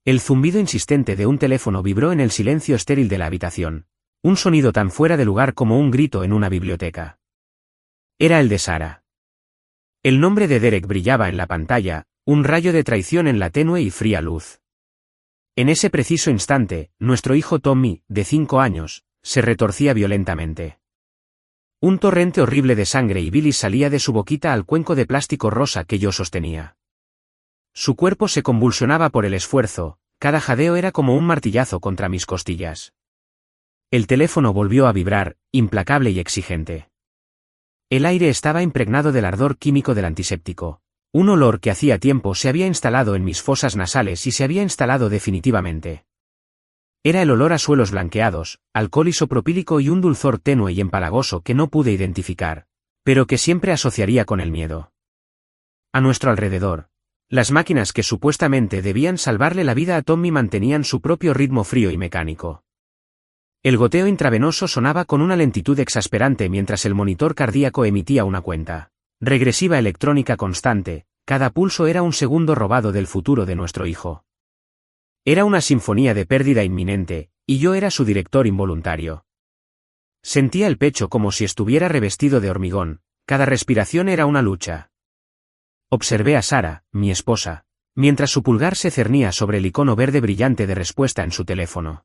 El zumbido insistente de un teléfono vibró en el silencio estéril de la habitación, un sonido tan fuera de lugar como un grito en una biblioteca. Era el de Sara. El nombre de Derek brillaba en la pantalla, un rayo de traición en la tenue y fría luz. En ese preciso instante, nuestro hijo Tommy, de 5 años, se retorcía violentamente. Un torrente horrible de sangre y bilis salía de su boquita al cuenco de plástico rosa que yo sostenía. Su cuerpo se convulsionaba por el esfuerzo, cada jadeo era como un martillazo contra mis costillas. El teléfono volvió a vibrar, implacable y exigente. El aire estaba impregnado del ardor químico del antiséptico, un olor que hacía tiempo se había instalado en mis fosas nasales y se había instalado definitivamente. Era el olor a suelos blanqueados, alcohol isopropílico y un dulzor tenue y empalagoso que no pude identificar, pero que siempre asociaría con el miedo. A nuestro alrededor, las máquinas que supuestamente debían salvarle la vida a Tommy mantenían su propio ritmo frío y mecánico. El goteo intravenoso sonaba con una lentitud exasperante mientras el monitor cardíaco emitía una cuenta regresiva electrónica constante, cada pulso era un segundo robado del futuro de nuestro hijo. Era una sinfonía de pérdida inminente, y yo era su director involuntario. Sentía el pecho como si estuviera revestido de hormigón, cada respiración era una lucha. Observé a Sara, mi esposa, mientras su pulgar se cernía sobre el icono verde brillante de respuesta en su teléfono.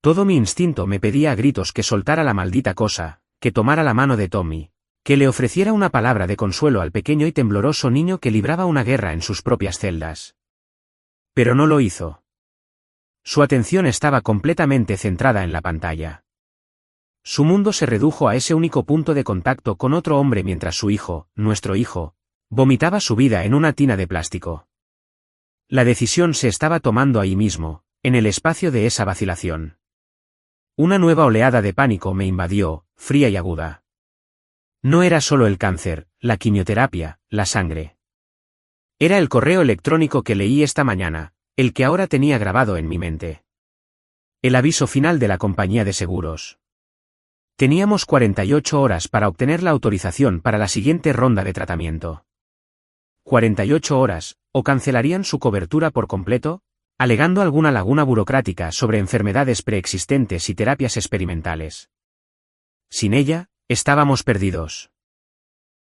Todo mi instinto me pedía a gritos que soltara la maldita cosa, que tomara la mano de Tommy, que le ofreciera una palabra de consuelo al pequeño y tembloroso niño que libraba una guerra en sus propias celdas. Pero no lo hizo. Su atención estaba completamente centrada en la pantalla. Su mundo se redujo a ese único punto de contacto con otro hombre mientras su hijo, nuestro hijo, vomitaba su vida en una tina de plástico. La decisión se estaba tomando ahí mismo, en el espacio de esa vacilación. Una nueva oleada de pánico me invadió, fría y aguda. No era solo el cáncer, la quimioterapia, la sangre. Era el correo electrónico que leí esta mañana, el que ahora tenía grabado en mi mente. El aviso final de la compañía de seguros. Teníamos 48 horas para obtener la autorización para la siguiente ronda de tratamiento. 48 horas, o cancelarían su cobertura por completo, alegando alguna laguna burocrática sobre enfermedades preexistentes y terapias experimentales. Sin ella, estábamos perdidos.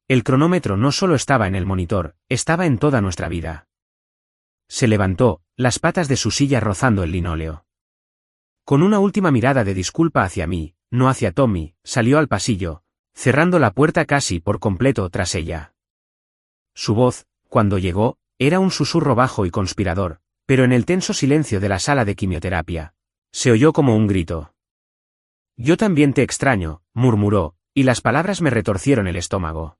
El cronómetro no solo estaba en el monitor, estaba en toda nuestra vida. Se levantó, las patas de su silla rozando el linóleo. Con una última mirada de disculpa hacia mí, no hacia Tommy, salió al pasillo, cerrando la puerta casi por completo tras ella. Su voz, cuando llegó, era un susurro bajo y conspirador, pero en el tenso silencio de la sala de quimioterapia, se oyó como un grito. «Yo también te extraño», murmuró, y las palabras me retorcieron el estómago.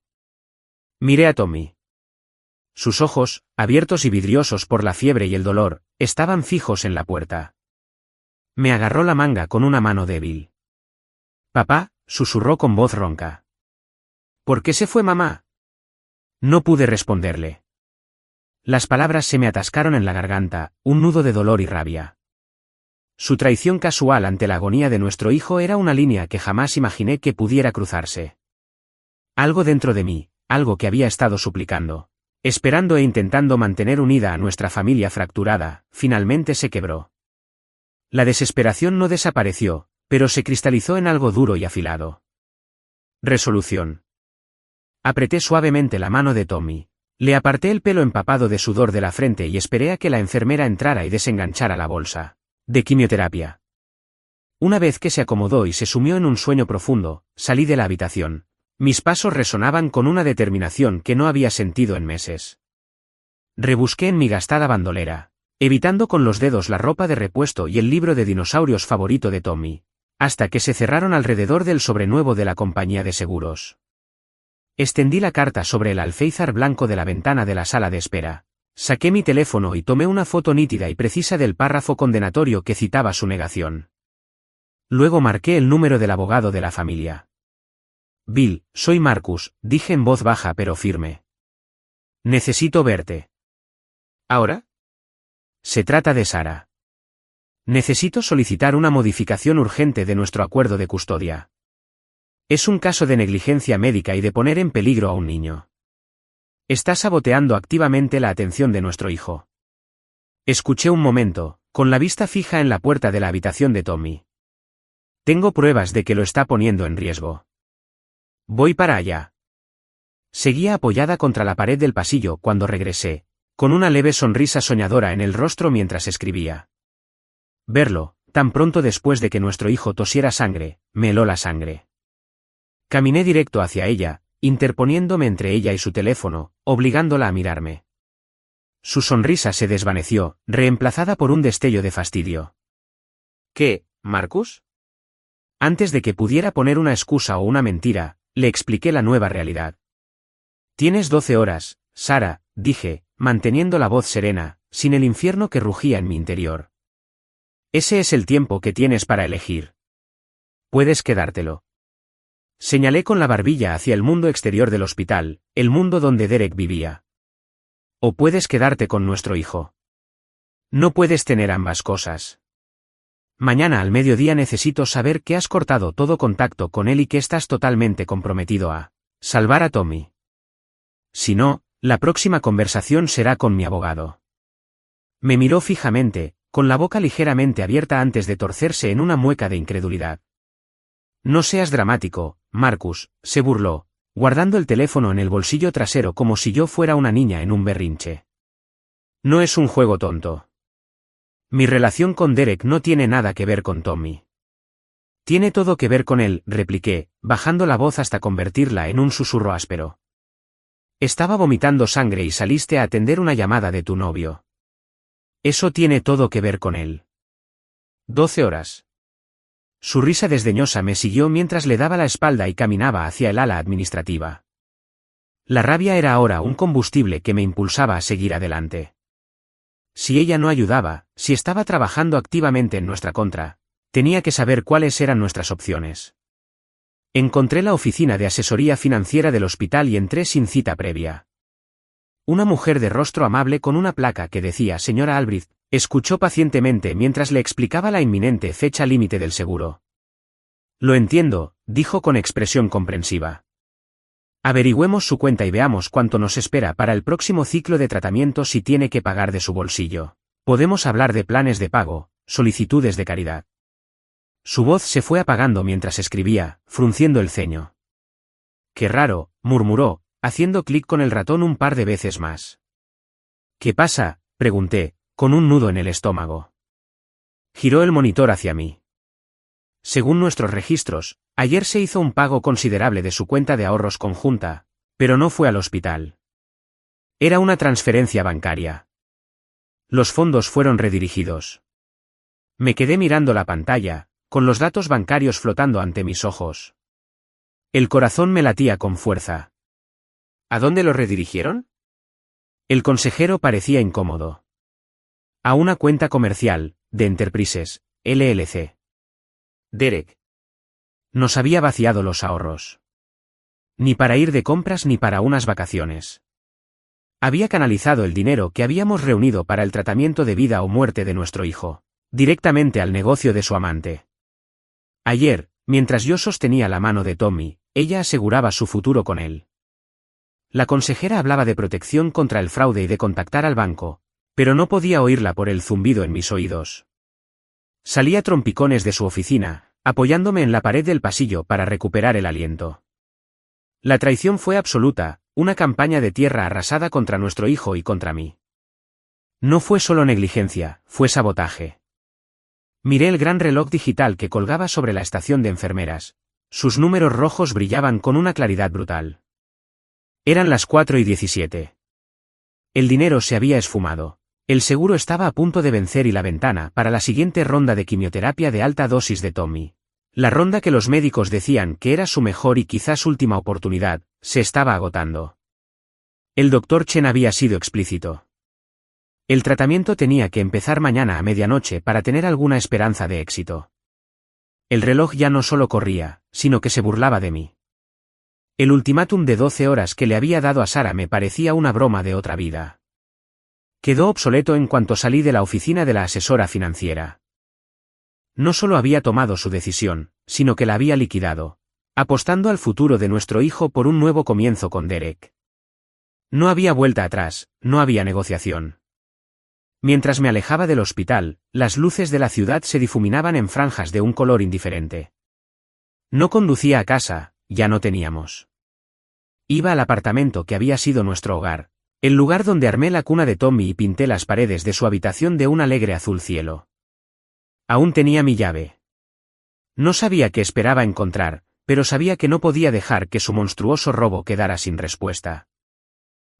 Miré a Tommy. Sus ojos, abiertos y vidriosos por la fiebre y el dolor, estaban fijos en la puerta. Me agarró la manga con una mano débil. «Papá», susurró con voz ronca. «¿Por qué se fue mamá?» No pude responderle. Las palabras se me atascaron en la garganta, un nudo de dolor y rabia. Su traición casual ante la agonía de nuestro hijo era una línea que jamás imaginé que pudiera cruzarse. Algo dentro de mí, algo que había estado suplicando, esperando e intentando mantener unida a nuestra familia fracturada, finalmente se quebró. La desesperación no desapareció, pero se cristalizó en algo duro y afilado. Resolución. Apreté suavemente la mano de Tommy. Le aparté el pelo empapado de sudor de la frente y esperé a que la enfermera entrara y desenganchara la bolsa de quimioterapia. Una vez que se acomodó y se sumió en un sueño profundo, salí de la habitación. Mis pasos resonaban con una determinación que no había sentido en meses. Rebusqué en mi gastada bandolera, evitando con los dedos la ropa de repuesto y el libro de dinosaurios favorito de Tommy, hasta que se cerraron alrededor del sobrenuevo de la compañía de seguros. Extendí la carta sobre el alféizar blanco de la ventana de la sala de espera. Saqué mi teléfono y tomé una foto nítida y precisa del párrafo condenatorio que citaba su negación. Luego marqué el número del abogado de la familia. «Bill, soy Marcus», dije en voz baja pero firme. «Necesito verte». «¿Ahora?» «Se trata de Sara. Necesito solicitar una modificación urgente de nuestro acuerdo de custodia. Es un caso de negligencia médica y de poner en peligro a un niño. Está saboteando activamente la atención de nuestro hijo». Escuché un momento, con la vista fija en la puerta de la habitación de Tommy. Tengo pruebas de que lo está poniendo en riesgo. Voy para allá. Seguía apoyada contra la pared del pasillo cuando regresé, con una leve sonrisa soñadora en el rostro mientras escribía. Verlo, tan pronto después de que nuestro hijo tosiera sangre, me heló la sangre. Caminé directo hacia ella, interponiéndome entre ella y su teléfono, obligándola a mirarme. Su sonrisa se desvaneció, reemplazada por un destello de fastidio. ¿Qué, Marcus? Antes de que pudiera poner una excusa o una mentira, le expliqué la nueva realidad. Tienes 12 horas, Sara, dije, manteniendo la voz serena, sin el infierno que rugía en mi interior. Ese es el tiempo que tienes para elegir. Puedes quedártelo. Señalé con la barbilla hacia el mundo exterior del hospital, el mundo donde Derek vivía. O puedes quedarte con nuestro hijo. No puedes tener ambas cosas. Mañana al mediodía necesito saber que has cortado todo contacto con él y que estás totalmente comprometido a salvar a Tommy. Si no, la próxima conversación será con mi abogado. Me miró fijamente, con la boca ligeramente abierta antes de torcerse en una mueca de incredulidad. No seas dramático, Marcus, se burló, guardando el teléfono en el bolsillo trasero como si yo fuera una niña en un berrinche. No es un juego tonto. Mi relación con Derek no tiene nada que ver con Tommy. Tiene todo que ver con él, repliqué, bajando la voz hasta convertirla en un susurro áspero. Estaba vomitando sangre y saliste a atender una llamada de tu novio. Eso tiene todo que ver con él. 12 horas. Su risa desdeñosa me siguió mientras le daba la espalda y caminaba hacia el ala administrativa. La rabia era ahora un combustible que me impulsaba a seguir adelante. Si ella no ayudaba, si estaba trabajando activamente en nuestra contra, tenía que saber cuáles eran nuestras opciones. Encontré la oficina de asesoría financiera del hospital y entré sin cita previa. Una mujer de rostro amable con una placa que decía señora Albrecht, escuchó pacientemente mientras le explicaba la inminente fecha límite del seguro. Lo entiendo, dijo con expresión comprensiva. Averigüemos su cuenta y veamos cuánto nos espera para el próximo ciclo de tratamiento si tiene que pagar de su bolsillo. Podemos hablar de planes de pago, solicitudes de caridad. Su voz se fue apagando mientras escribía, frunciendo el ceño. Qué raro, murmuró, haciendo clic con el ratón un par de veces más. ¿Qué pasa?, pregunté, con un nudo en el estómago. Giró el monitor hacia mí. Según nuestros registros, ayer se hizo un pago considerable de su cuenta de ahorros conjunta, pero no fue al hospital. Era una transferencia bancaria. Los fondos fueron redirigidos. Me quedé mirando la pantalla, con los datos bancarios flotando ante mis ojos. El corazón me latía con fuerza. ¿A dónde lo redirigieron? El consejero parecía incómodo. A una cuenta comercial, de Enterprises, LLC. Derek. Nos había vaciado los ahorros. Ni para ir de compras ni para unas vacaciones. Había canalizado el dinero que habíamos reunido para el tratamiento de vida o muerte de nuestro hijo, directamente al negocio de su amante. Ayer, mientras yo sostenía la mano de Tommy, ella aseguraba su futuro con él. La consejera hablaba de protección contra el fraude y de contactar al banco, pero no podía oírla por el zumbido en mis oídos. Salí a trompicones de su oficina, apoyándome en la pared del pasillo para recuperar el aliento. La traición fue absoluta, una campaña de tierra arrasada contra nuestro hijo y contra mí. No fue solo negligencia, fue sabotaje. Miré el gran reloj digital que colgaba sobre la estación de enfermeras. Sus números rojos brillaban con una claridad brutal. Eran las 4:17. El dinero se había esfumado. El seguro estaba a punto de vencer y la ventana para la siguiente ronda de quimioterapia de alta dosis de Tommy. La ronda que los médicos decían que era su mejor y quizás última oportunidad, se estaba agotando. El doctor Chen había sido explícito. El tratamiento tenía que empezar mañana a medianoche para tener alguna esperanza de éxito. El reloj ya no solo corría, sino que se burlaba de mí. El ultimátum de 12 horas que le había dado a Sara me parecía una broma de otra vida. Quedó obsoleto en cuanto salí de la oficina de la asesora financiera. No solo había tomado su decisión, sino que la había liquidado, apostando al futuro de nuestro hijo por un nuevo comienzo con Derek. No había vuelta atrás, no había negociación. Mientras me alejaba del hospital, las luces de la ciudad se difuminaban en franjas de un color indiferente. No conducía a casa, ya no teníamos. Iba al apartamento que había sido nuestro hogar, el lugar donde armé la cuna de Tommy y pinté las paredes de su habitación de un alegre azul cielo. Aún tenía mi llave. No sabía qué esperaba encontrar, pero sabía que no podía dejar que su monstruoso robo quedara sin respuesta.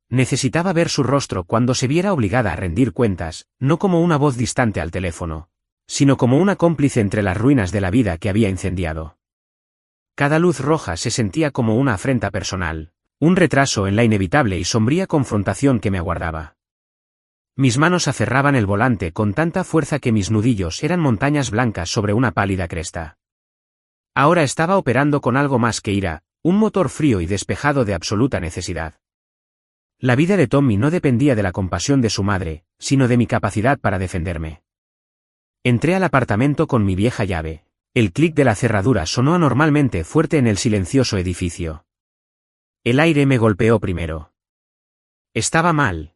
Necesitaba ver su rostro cuando se viera obligada a rendir cuentas, no como una voz distante al teléfono, sino como una cómplice entre las ruinas de la vida que había incendiado. Cada luz roja se sentía como una afrenta personal, un retraso en la inevitable y sombría confrontación que me aguardaba. Mis manos aferraban el volante con tanta fuerza que mis nudillos eran montañas blancas sobre una pálida cresta. Ahora estaba operando con algo más que ira, un motor frío y despejado de absoluta necesidad. La vida de Tommy no dependía de la compasión de su madre, sino de mi capacidad para defenderme. Entré al apartamento con mi vieja llave. El clic de la cerradura sonó anormalmente fuerte en el silencioso edificio. El aire me golpeó primero. Estaba mal.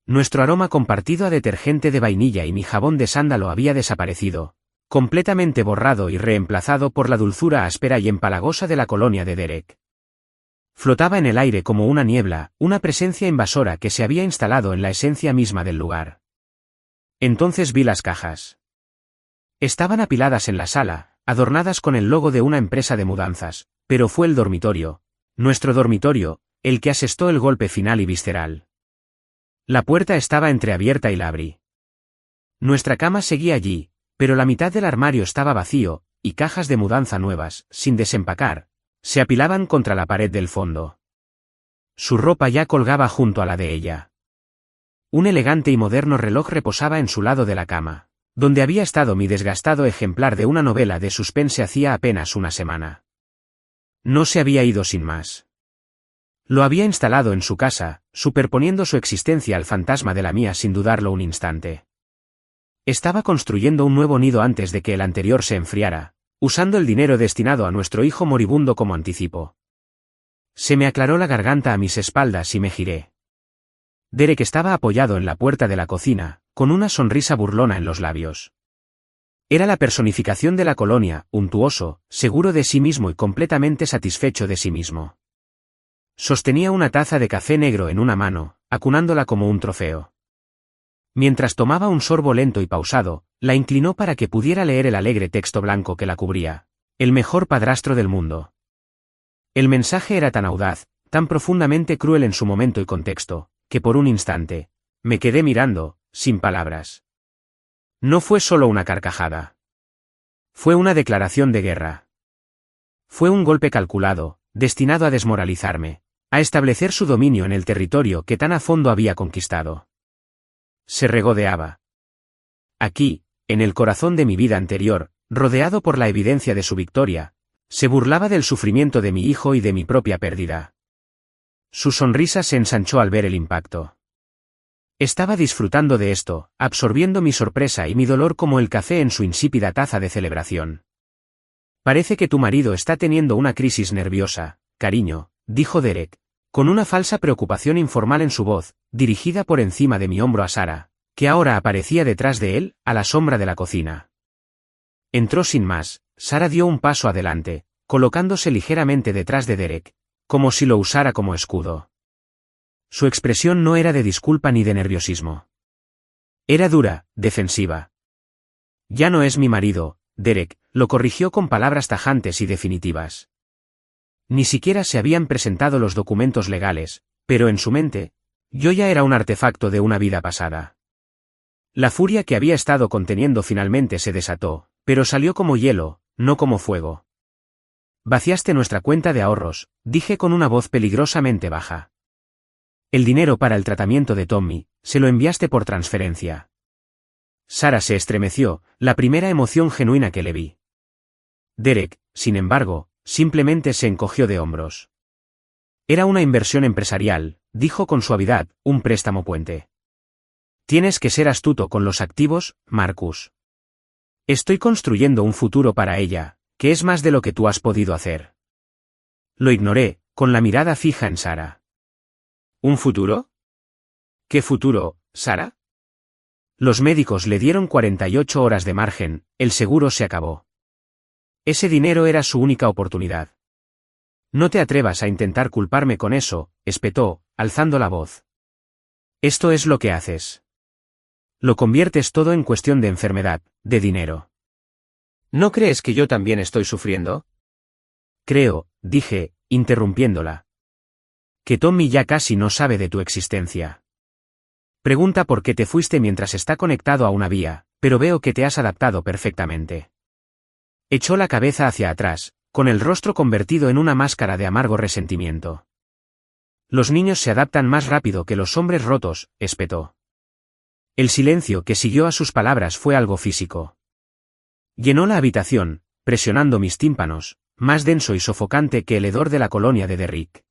Nuestro aroma compartido a detergente de vainilla y mi jabón de sándalo había desaparecido, completamente borrado y reemplazado por la dulzura áspera y empalagosa de la colonia de Derek. Flotaba en el aire como una niebla, una presencia invasora que se había instalado en la esencia misma del lugar. Entonces vi las cajas. Estaban apiladas en la sala, adornadas con el logo de una empresa de mudanzas, pero fue el dormitorio, nuestro dormitorio, el que asestó el golpe final y visceral. La puerta estaba entreabierta y la abrí. Nuestra cama seguía allí, pero la mitad del armario estaba vacío, y cajas de mudanza nuevas, sin desempacar, se apilaban contra la pared del fondo. Su ropa ya colgaba junto a la de ella. Un elegante y moderno reloj reposaba en su lado de la cama, donde había estado mi desgastado ejemplar de una novela de suspense hacía apenas una semana. No se había ido sin más. Lo había instalado en su casa, superponiendo su existencia al fantasma de la mía sin dudarlo un instante. Estaba construyendo un nuevo nido antes de que el anterior se enfriara, usando el dinero destinado a nuestro hijo moribundo como anticipo. Se me aclaró la garganta a mis espaldas y me giré. Derek estaba apoyado en la puerta de la cocina, con una sonrisa burlona en los labios. Era la personificación de la colonia, untuoso, seguro de sí mismo y completamente satisfecho de sí mismo. Sostenía una taza de café negro en una mano, acunándola como un trofeo. Mientras tomaba un sorbo lento y pausado, la inclinó para que pudiera leer el alegre texto blanco que la cubría. El mejor padrastro del mundo. El mensaje era tan audaz, tan profundamente cruel en su momento y contexto, que por un instante, me quedé mirando, sin palabras. No fue solo una carcajada. Fue una declaración de guerra. Fue un golpe calculado, destinado a desmoralizarme, a establecer su dominio en el territorio que tan a fondo había conquistado. Se regodeaba. Aquí, en el corazón de mi vida anterior, rodeado por la evidencia de su victoria, se burlaba del sufrimiento de mi hijo y de mi propia pérdida. Su sonrisa se ensanchó al ver el impacto. Estaba disfrutando de esto, absorbiendo mi sorpresa y mi dolor como el café en su insípida taza de celebración. Parece que tu marido está teniendo una crisis nerviosa, cariño, dijo Derek, con una falsa preocupación informal en su voz, dirigida por encima de mi hombro a Sara, que ahora aparecía detrás de él, a la sombra de la cocina. Entró sin más. Sara dio un paso adelante, colocándose ligeramente detrás de Derek, como si lo usara como escudo. Su expresión no era de disculpa ni de nerviosismo. Era dura, defensiva. Ya no es mi marido, Derek, lo corrigió con palabras tajantes y definitivas. Ni siquiera se habían presentado los documentos legales, pero en su mente, yo ya era un artefacto de una vida pasada. La furia que había estado conteniendo finalmente se desató, pero salió como hielo, no como fuego. Vaciaste nuestra cuenta de ahorros, dije con una voz peligrosamente baja. El dinero para el tratamiento de Tommy, se lo enviaste por transferencia. Sara se estremeció, la primera emoción genuina que le vi. Derek, sin embargo, simplemente se encogió de hombros. Era una inversión empresarial, dijo con suavidad, un préstamo puente. Tienes que ser astuto con los activos, Marcus. Estoy construyendo un futuro para ella, que es más de lo que tú has podido hacer. Lo ignoré, con la mirada fija en Sara. ¿Un futuro? ¿Qué futuro, Sara? Los médicos le dieron 48 horas de margen, el seguro se acabó. Ese dinero era su única oportunidad. No te atrevas a intentar culparme con eso, espetó, alzando la voz. Esto es lo que haces. Lo conviertes todo en cuestión de enfermedad, de dinero. ¿No crees que yo también estoy sufriendo? Creo, dije, interrumpiéndola, que Tommy ya casi no sabe de tu existencia. Pregunta por qué te fuiste mientras está conectado a una vía, pero veo que te has adaptado perfectamente. Echó la cabeza hacia atrás, con el rostro convertido en una máscara de amargo resentimiento. Los niños se adaptan más rápido que los hombres rotos, espetó. El silencio que siguió a sus palabras fue algo físico. Llenó la habitación, presionando mis tímpanos, más denso y sofocante que el hedor de la colonia de Derrick.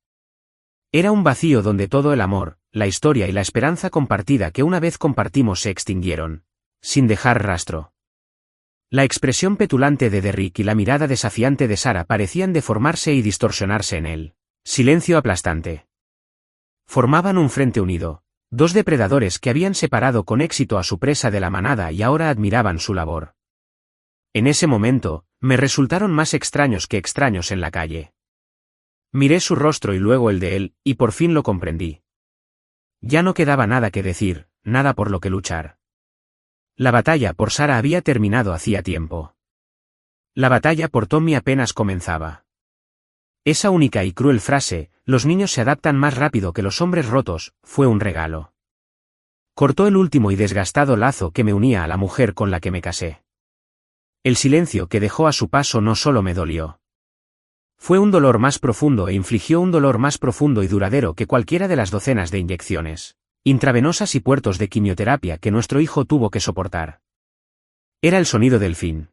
Era un vacío donde todo el amor, la historia y la esperanza compartida que una vez compartimos se extinguieron, sin dejar rastro. La expresión petulante de Derrick y la mirada desafiante de Sara parecían deformarse y distorsionarse en él. Silencio aplastante. Formaban un frente unido, dos depredadores que habían separado con éxito a su presa de la manada y ahora admiraban su labor. En ese momento, me resultaron más extraños que extraños en la calle. Miré su rostro y luego el de él, y por fin lo comprendí. Ya no quedaba nada que decir, nada por lo que luchar. La batalla por Sara había terminado hacía tiempo. La batalla por Tommy apenas comenzaba. Esa única y cruel frase, los niños se adaptan más rápido que los hombres rotos, fue un regalo. Cortó el último y desgastado lazo que me unía a la mujer con la que me casé. El silencio que dejó a su paso no solo me dolió. Fue un dolor más profundo e infligió un dolor más profundo y duradero que cualquiera de las docenas de inyecciones intravenosas y puertos de quimioterapia que nuestro hijo tuvo que soportar. Era el sonido del fin.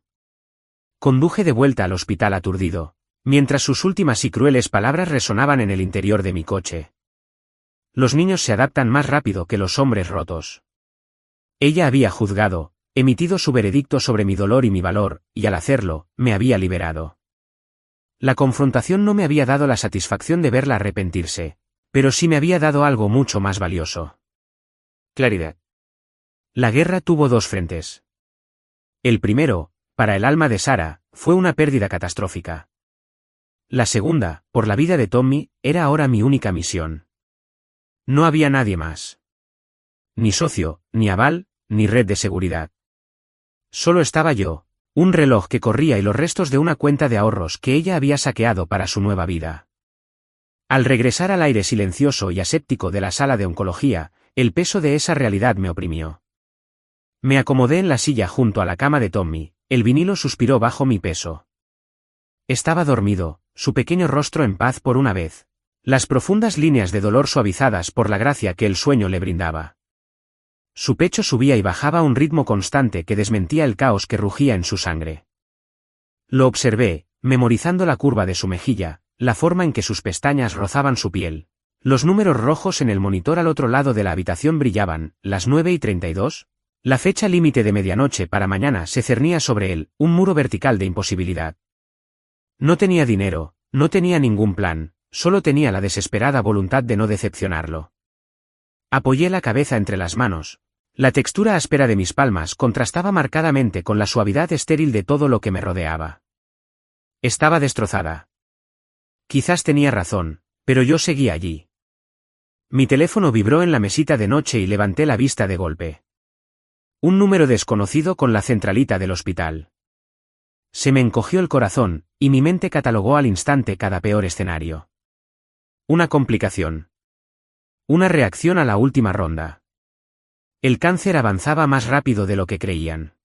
Conduje de vuelta al hospital aturdido, mientras sus últimas y crueles palabras resonaban en el interior de mi coche. Los niños se adaptan más rápido que los hombres rotos. Ella había juzgado, emitido su veredicto sobre mi dolor y mi valor, y al hacerlo, me había liberado. La confrontación no me había dado la satisfacción de verla arrepentirse, pero sí me había dado algo mucho más valioso. Claridad. La guerra tuvo dos frentes. El primero, para el alma de Sara, fue una pérdida catastrófica. La segunda, por la vida de Tommy, era ahora mi única misión. No había nadie más. Ni socio, ni aval, ni red de seguridad. Solo estaba yo, un reloj que corría y los restos de una cuenta de ahorros que ella había saqueado para su nueva vida. Al regresar al aire silencioso y aséptico de la sala de oncología, el peso de esa realidad me oprimió. Me acomodé en la silla junto a la cama de Tommy, el vinilo suspiró bajo mi peso. Estaba dormido, su pequeño rostro en paz por una vez, las profundas líneas de dolor suavizadas por la gracia que el sueño le brindaba. Su pecho subía y bajaba a un ritmo constante que desmentía el caos que rugía en su sangre. Lo observé, memorizando la curva de su mejilla, la forma en que sus pestañas rozaban su piel. Los números rojos en el monitor al otro lado de la habitación brillaban, las 9:32. La fecha límite de medianoche para mañana se cernía sobre él, un muro vertical de imposibilidad. No tenía dinero, no tenía ningún plan, solo tenía la desesperada voluntad de no decepcionarlo. Apoyé la cabeza entre las manos. La textura áspera de mis palmas contrastaba marcadamente con la suavidad estéril de todo lo que me rodeaba. Estaba destrozada. Quizás tenía razón, pero yo seguía allí. Mi teléfono vibró en la mesita de noche y levanté la vista de golpe. Un número desconocido con la centralita del hospital. Se me encogió el corazón, y mi mente catalogó al instante cada peor escenario. Una complicación. Una reacción a la última ronda. El cáncer avanzaba más rápido de lo que creían.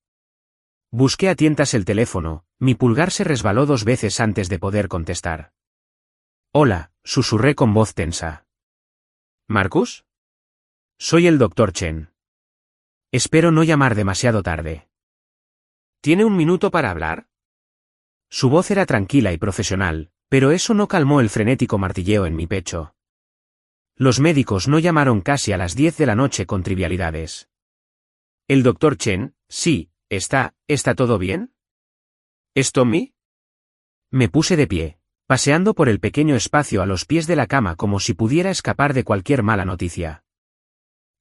Busqué a tientas el teléfono, mi pulgar se resbaló 2 veces antes de poder contestar. Hola, susurré con voz tensa. ¿Marcus? Soy el Dr. Chen. Espero no llamar demasiado tarde. ¿Tiene un minuto para hablar? Su voz era tranquila y profesional, pero eso no calmó el frenético martilleo en mi pecho. Los médicos no llamaron casi a las 10 de la noche con trivialidades. El Dr. Chen, sí, ¿está todo bien? ¿Es Tommy? Me puse de pie, paseando por el pequeño espacio a los pies de la cama como si pudiera escapar de cualquier mala noticia.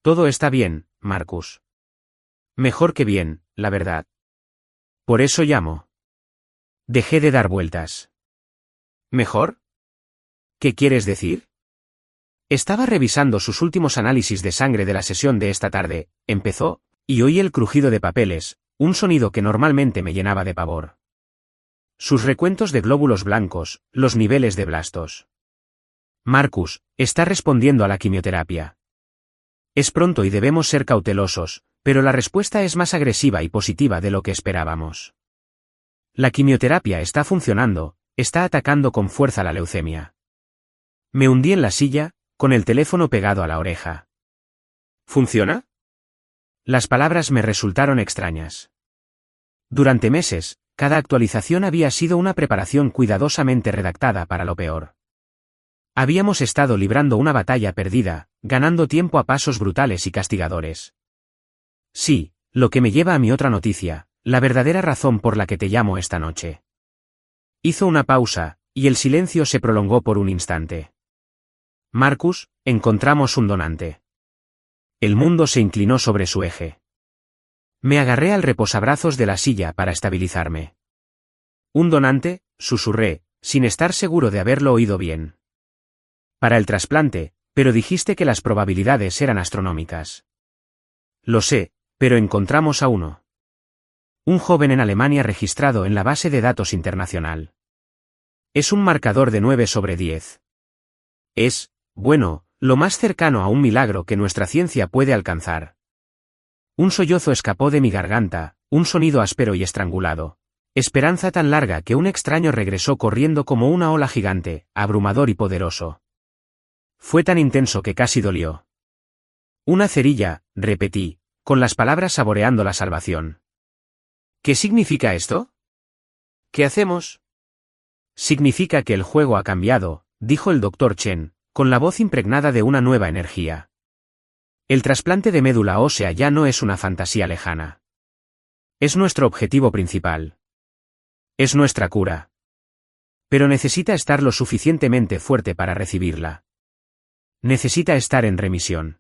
Todo está bien, Marcus. Mejor que bien, la verdad. Por eso llamo. Dejé de dar vueltas. ¿Mejor? ¿Qué quieres decir? Estaba revisando sus últimos análisis de sangre de la sesión de esta tarde, empezó, y oí el crujido de papeles, un sonido que normalmente me llenaba de pavor. Sus recuentos de glóbulos blancos, los niveles de blastos. Marcus, está respondiendo a la quimioterapia. Es pronto y debemos ser cautelosos, pero la respuesta es más agresiva y positiva de lo que esperábamos. La quimioterapia está funcionando, está atacando con fuerza la leucemia. Me hundí en la silla, con el teléfono pegado a la oreja. ¿Funciona? Las palabras me resultaron extrañas. Durante meses, cada actualización había sido una preparación cuidadosamente redactada para lo peor. Habíamos estado librando una batalla perdida, ganando tiempo a pasos brutales y castigadores. Sí, lo que me lleva a mi otra noticia, la verdadera razón por la que te llamo esta noche. Hizo una pausa, y el silencio se prolongó por un instante. Marcus, encontramos un donante. El mundo se inclinó sobre su eje. Me agarré al reposabrazos de la silla para estabilizarme. Un donante, susurré, sin estar seguro de haberlo oído bien. Para el trasplante, pero dijiste que las probabilidades eran astronómicas. Lo sé, pero encontramos a uno. Un joven en Alemania registrado en la base de datos internacional. Es un marcador de 9 sobre 10. Es, bueno, lo más cercano a un milagro que nuestra ciencia puede alcanzar. Un sollozo escapó de mi garganta, un sonido áspero y estrangulado. Esperanza tan larga que un extraño regresó corriendo como una ola gigante, abrumador y poderoso. Fue tan intenso que casi dolió. Una cerilla, repetí, con las palabras saboreando la salvación. ¿Qué significa esto? ¿Qué hacemos? Significa que el juego ha cambiado, dijo el Dr. Chen, con la voz impregnada de una nueva energía. El trasplante de médula ósea ya no es una fantasía lejana. Es nuestro objetivo principal. Es nuestra cura. Pero necesita estar lo suficientemente fuerte para recibirla. Necesita estar en remisión.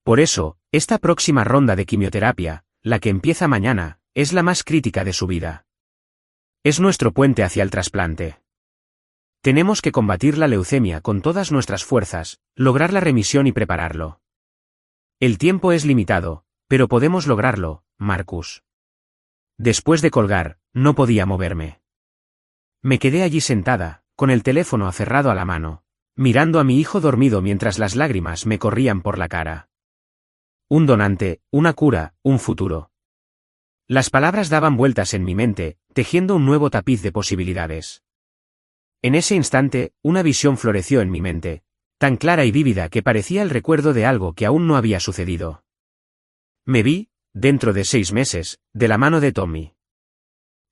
Por eso, esta próxima ronda de quimioterapia, la que empieza mañana, es la más crítica de su vida. Es nuestro puente hacia el trasplante. Tenemos que combatir la leucemia con todas nuestras fuerzas, lograr la remisión y prepararlo. El tiempo es limitado, pero podemos lograrlo, Marcus. Después de colgar, no podía moverme. Me quedé allí sentada, con el teléfono aferrado a la mano, mirando a mi hijo dormido mientras las lágrimas me corrían por la cara. Un donante, una cura, un futuro. Las palabras daban vueltas en mi mente, tejiendo un nuevo tapiz de posibilidades. En ese instante, una visión floreció en mi mente, tan clara y vívida que parecía el recuerdo de algo que aún no había sucedido. Me vi, dentro de 6 meses, de la mano de Tommy.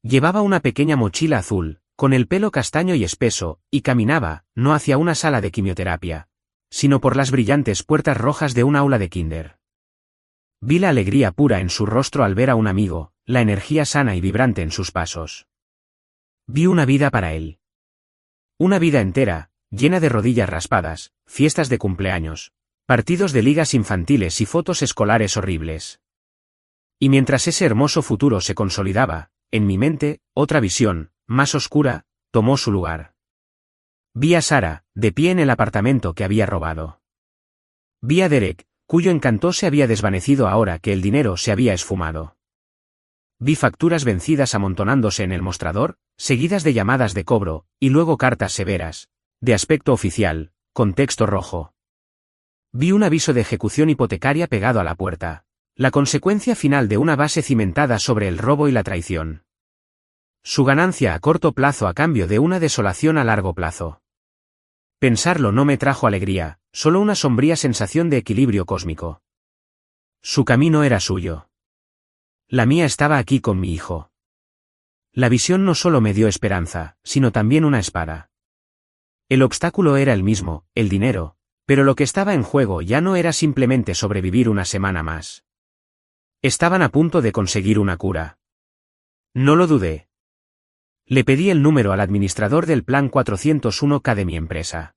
Llevaba una pequeña mochila azul, con el pelo castaño y espeso, y caminaba, no hacia una sala de quimioterapia, sino por las brillantes puertas rojas de un aula de kinder. Vi la alegría pura en su rostro al ver a un amigo, la energía sana y vibrante en sus pasos. Vi una vida para él. Una vida entera, llena de rodillas raspadas, fiestas de cumpleaños, partidos de ligas infantiles y fotos escolares horribles. Y mientras ese hermoso futuro se consolidaba, en mi mente, otra visión, más oscura, tomó su lugar. Vi a Sara, de pie en el apartamento que había robado. Vi a Derek, cuyo encanto se había desvanecido ahora que el dinero se había esfumado. Vi facturas vencidas amontonándose en el mostrador, seguidas de llamadas de cobro, y luego cartas severas, de aspecto oficial, con texto rojo. Vi un aviso de ejecución hipotecaria pegado a la puerta, la consecuencia final de una base cimentada sobre el robo y la traición. Su ganancia a corto plazo a cambio de una desolación a largo plazo. Pensarlo no me trajo alegría, solo una sombría sensación de equilibrio cósmico. Su camino era suyo. La mía estaba aquí con mi hijo. La visión no solo me dio esperanza, sino también una espada. El obstáculo era el mismo, el dinero, pero lo que estaba en juego ya no era simplemente sobrevivir una semana más. Estaban a punto de conseguir una cura. No lo dudé. Le pedí el número al administrador del plan 401K de mi empresa.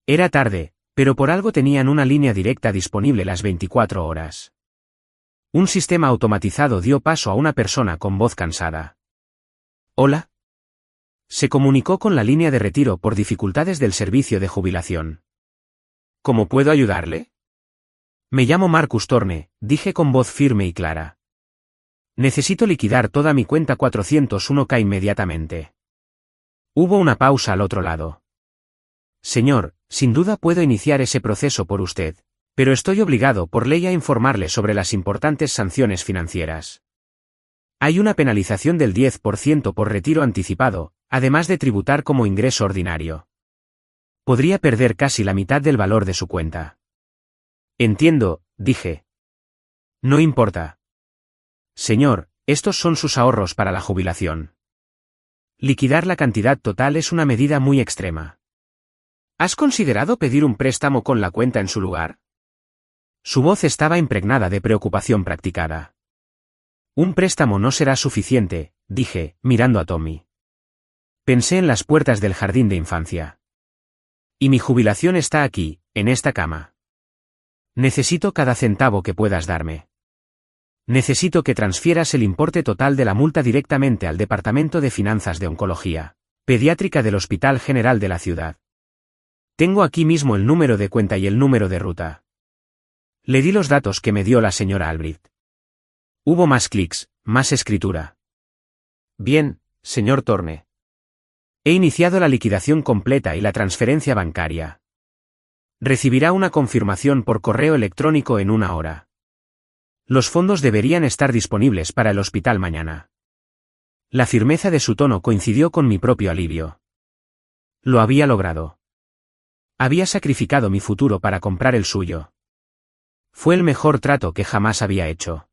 Era tarde, pero por algo tenían una línea directa disponible las 24 horas. Un sistema automatizado dio paso a una persona con voz cansada. «Hola». Se comunicó con la línea de retiro por dificultades del servicio de jubilación. «¿Cómo puedo ayudarle?» «Me llamo Marcus Thorne», dije con voz firme y clara. «Necesito liquidar toda mi cuenta 401k inmediatamente». Hubo una pausa al otro lado. «Señor, sin duda puedo iniciar ese proceso por usted, pero estoy obligado por ley a informarle sobre las importantes sanciones financieras. Hay una penalización del 10% por retiro anticipado, además de tributar como ingreso ordinario. Podría perder casi la mitad del valor de su cuenta». «Entiendo», dije. «No importa. Señor, estos son sus ahorros para la jubilación. Liquidar la cantidad total es una medida muy extrema. ¿Has considerado pedir un préstamo con la cuenta en su lugar?» Su voz estaba impregnada de preocupación practicada. «Un préstamo no será suficiente», dije, mirando a Tommy. Pensé en las puertas del jardín de infancia. «Y mi jubilación está aquí, en esta cama. Necesito cada centavo que puedas darme. Necesito que transfieras el importe total de la multa directamente al Departamento de Finanzas de Oncología Pediátrica del Hospital General de la ciudad. Tengo aquí mismo el número de cuenta y el número de ruta». Le di los datos que me dio la señora Albrecht. Hubo más clics, más escritura. «Bien, señor Thorne. He iniciado la liquidación completa y la transferencia bancaria. Recibirá una confirmación por correo electrónico en 1 hora. Los fondos deberían estar disponibles para el hospital mañana». La firmeza de su tono coincidió con mi propio alivio. Lo había logrado. Había sacrificado mi futuro para comprar el suyo. Fue el mejor trato que jamás había hecho.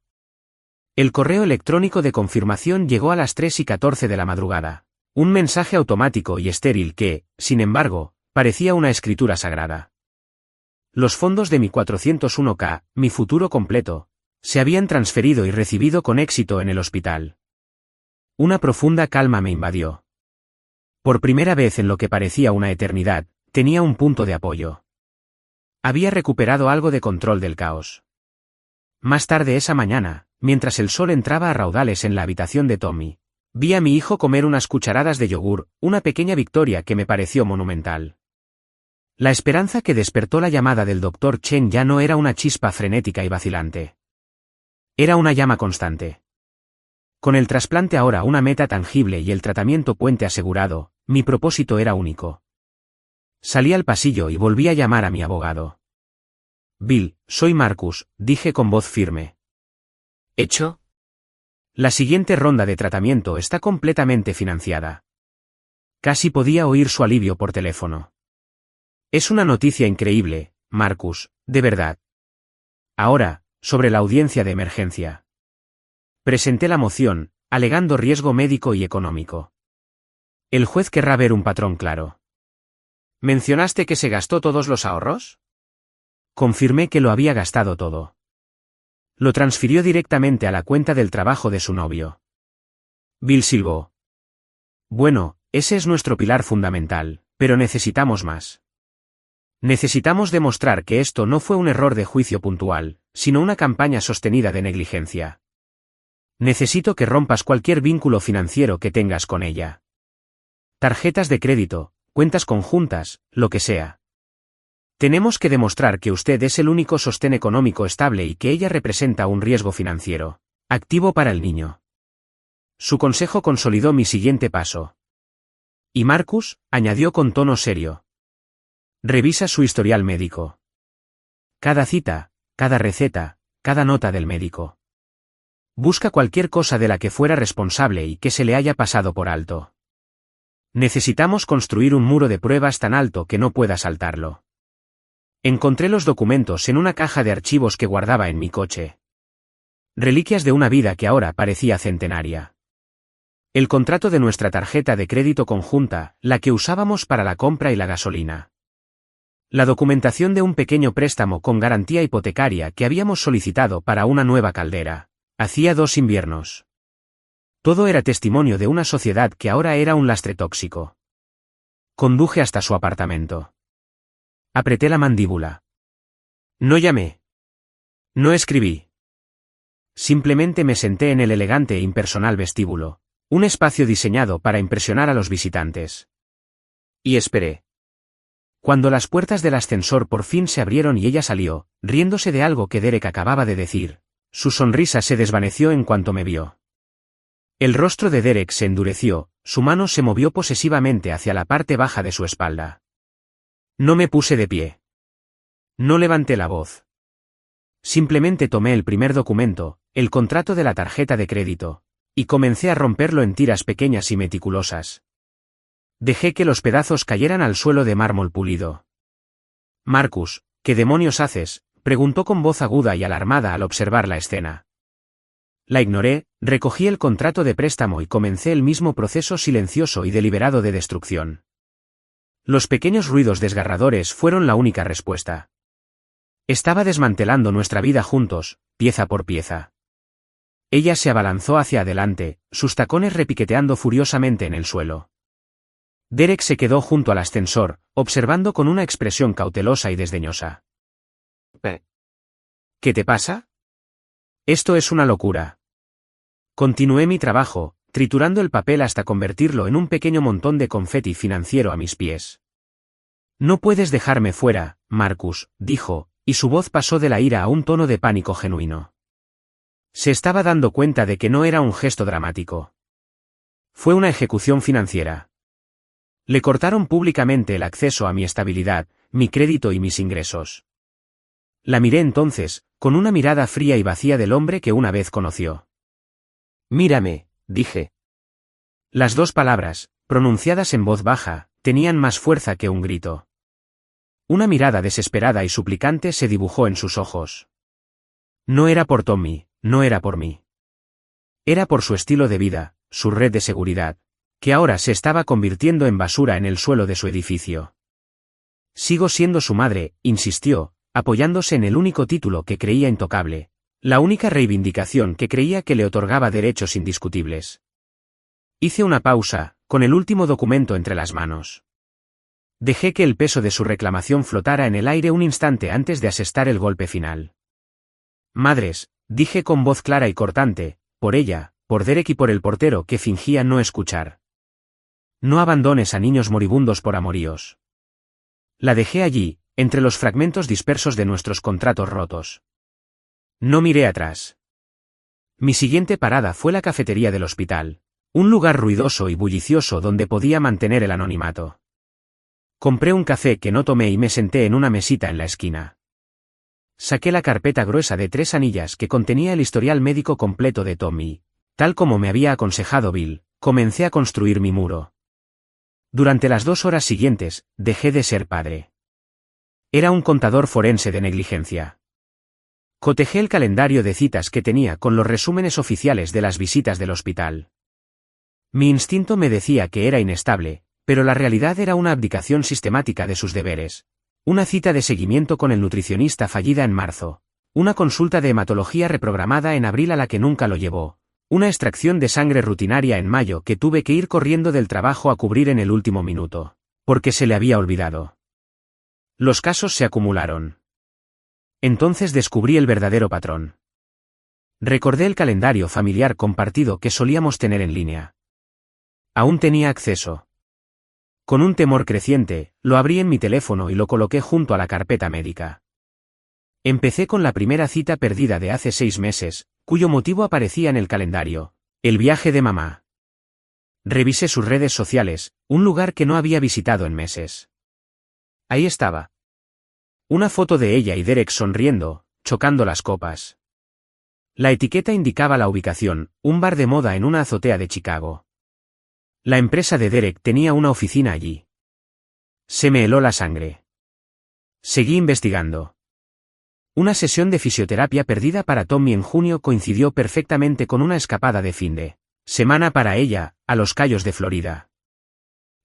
El correo electrónico de confirmación llegó a las 3:14 de la madrugada. Un mensaje automático y estéril que, sin embargo, parecía una escritura sagrada. Los fondos de mi 401k, mi futuro completo, se habían transferido y recibido con éxito en el hospital. Una profunda calma me invadió. Por primera vez en lo que parecía una eternidad, tenía un punto de apoyo. Había recuperado algo de control del caos. Más tarde esa mañana, mientras el sol entraba a raudales en la habitación de Tommy, vi a mi hijo comer unas cucharadas de yogur, una pequeña victoria que me pareció monumental. La esperanza que despertó la llamada del Dr. Chen ya no era una chispa frenética y vacilante. Era una llama constante. Con el trasplante ahora una meta tangible y el tratamiento puente asegurado, mi propósito era único. Salí al pasillo y volví a llamar a mi abogado. «Bill, soy Marcus», dije con voz firme. ¿Hecho? La siguiente ronda de tratamiento está completamente financiada. Casi podía oír su alivio por teléfono. «Es una noticia increíble, Marcus, de verdad. Ahora, sobre la audiencia de emergencia. Presenté la moción, alegando riesgo médico y económico. El juez querrá ver un patrón claro». ¿Mencionaste que se gastó todos los ahorros? Confirmé que lo había gastado todo. Lo transfirió directamente a la cuenta del trabajo de su novio. Bill silbó. «Bueno, ese es nuestro pilar fundamental, pero necesitamos más. Necesitamos demostrar que esto no fue un error de juicio puntual, sino una campaña sostenida de negligencia. Necesito que rompas cualquier vínculo financiero que tengas con ella. Tarjetas de crédito, cuentas conjuntas, lo que sea. Tenemos que demostrar que usted es el único sostén económico estable y que ella representa un riesgo financiero activo para el niño». Su consejo consolidó mi siguiente paso. «Y Marcus», añadió con tono serio, «revisa su historial médico. Cada cita, cada receta, cada nota del médico. Busca cualquier cosa de la que fuera responsable y que se le haya pasado por alto. Necesitamos construir un muro de pruebas tan alto que no pueda saltarlo». Encontré los documentos en una caja de archivos que guardaba en mi coche. Reliquias de una vida que ahora parecía centenaria. El contrato de nuestra tarjeta de crédito conjunta, la que usábamos para la compra y la gasolina. La documentación de un pequeño préstamo con garantía hipotecaria que habíamos solicitado para una nueva caldera. Hacía 2 inviernos. Todo era testimonio de una sociedad que ahora era un lastre tóxico. Conduje hasta su apartamento. Apreté la mandíbula. No llamé. No escribí. Simplemente me senté en el elegante e impersonal vestíbulo, un espacio diseñado para impresionar a los visitantes. Y esperé. Cuando las puertas del ascensor por fin se abrieron y ella salió, riéndose de algo que Derek acababa de decir, su sonrisa se desvaneció en cuanto me vio. El rostro de Derek se endureció, su mano se movió posesivamente hacia la parte baja de su espalda. No me puse de pie. No levanté la voz. Simplemente tomé el primer documento, el contrato de la tarjeta de crédito, y comencé a romperlo en tiras pequeñas y meticulosas. Dejé que los pedazos cayeran al suelo de mármol pulido. Marcus, ¿qué demonios haces?, preguntó con voz aguda y alarmada al observar la escena. La ignoré, recogí el contrato de préstamo y comencé el mismo proceso silencioso y deliberado de destrucción. Los pequeños ruidos desgarradores fueron la única respuesta. Estaba desmantelando nuestra vida juntos, pieza por pieza. Ella se abalanzó hacia adelante, sus tacones repiqueteando furiosamente en el suelo. Derek se quedó junto al ascensor, observando con una expresión cautelosa y desdeñosa. ¿Qué te pasa? Esto es una locura. Continué mi trabajo, triturando el papel hasta convertirlo en un pequeño montón de confeti financiero a mis pies. No puedes dejarme fuera, Marcus, dijo, y su voz pasó de la ira a un tono de pánico genuino. Se estaba dando cuenta de que no era un gesto dramático. Fue una ejecución financiera. Le cortaron públicamente el acceso a mi estabilidad, mi crédito y mis ingresos. La miré entonces, con una mirada fría y vacía del hombre que una vez conoció. Mírame, dije. Las dos palabras, pronunciadas en voz baja, tenían más fuerza que un grito. Una mirada desesperada y suplicante se dibujó en sus ojos. No era por Tommy, no era por mí. Era por su estilo de vida, su red de seguridad, que ahora se estaba convirtiendo en basura en el suelo de su edificio. Sigo siendo su madre, insistió, apoyándose en el único título que creía intocable, la única reivindicación que creía que le otorgaba derechos indiscutibles. Hice una pausa, con el último documento entre las manos. Dejé que el peso de su reclamación flotara en el aire un instante antes de asestar el golpe final. Madres, dije con voz clara y cortante, por ella, por Derek y por el portero que fingía no escuchar. No abandones a niños moribundos por amoríos. La dejé allí, entre los fragmentos dispersos de nuestros contratos rotos. No miré atrás. Mi siguiente parada fue la cafetería del hospital, un lugar ruidoso y bullicioso donde podía mantener el anonimato. Compré un café que no tomé y me senté en una mesita en la esquina. Saqué la carpeta gruesa de 3 anillas que contenía el historial médico completo de Tommy. Tal como me había aconsejado Bill, comencé a construir mi muro. Durante las 2 horas siguientes, dejé de ser padre. Era un contador forense de negligencia. Cotejé el calendario de citas que tenía con los resúmenes oficiales de las visitas del hospital. Mi instinto me decía que era inestable, pero la realidad era una abdicación sistemática de sus deberes. Una cita de seguimiento con el nutricionista fallida en marzo. Una consulta de hematología reprogramada en abril a la que nunca lo llevó. Una extracción de sangre rutinaria en mayo que tuve que ir corriendo del trabajo a cubrir en el último minuto. Porque se le había olvidado. Los casos se acumularon. Entonces descubrí el verdadero patrón. Recordé el calendario familiar compartido que solíamos tener en línea. Aún tenía acceso. Con un temor creciente, lo abrí en mi teléfono y lo coloqué junto a la carpeta médica. Empecé con la primera cita perdida de hace 6 meses, cuyo motivo aparecía en el calendario: el viaje de mamá. Revisé sus redes sociales, un lugar que no había visitado en meses. Ahí estaba. Una foto de ella y Derek sonriendo, chocando las copas. La etiqueta indicaba la ubicación, un bar de moda en una azotea de Chicago. La empresa de Derek tenía una oficina allí. Se me heló la sangre. Seguí investigando. Una sesión de fisioterapia perdida para Tommy en junio coincidió perfectamente con una escapada de fin de semana para ella, a Los Cayos de Florida.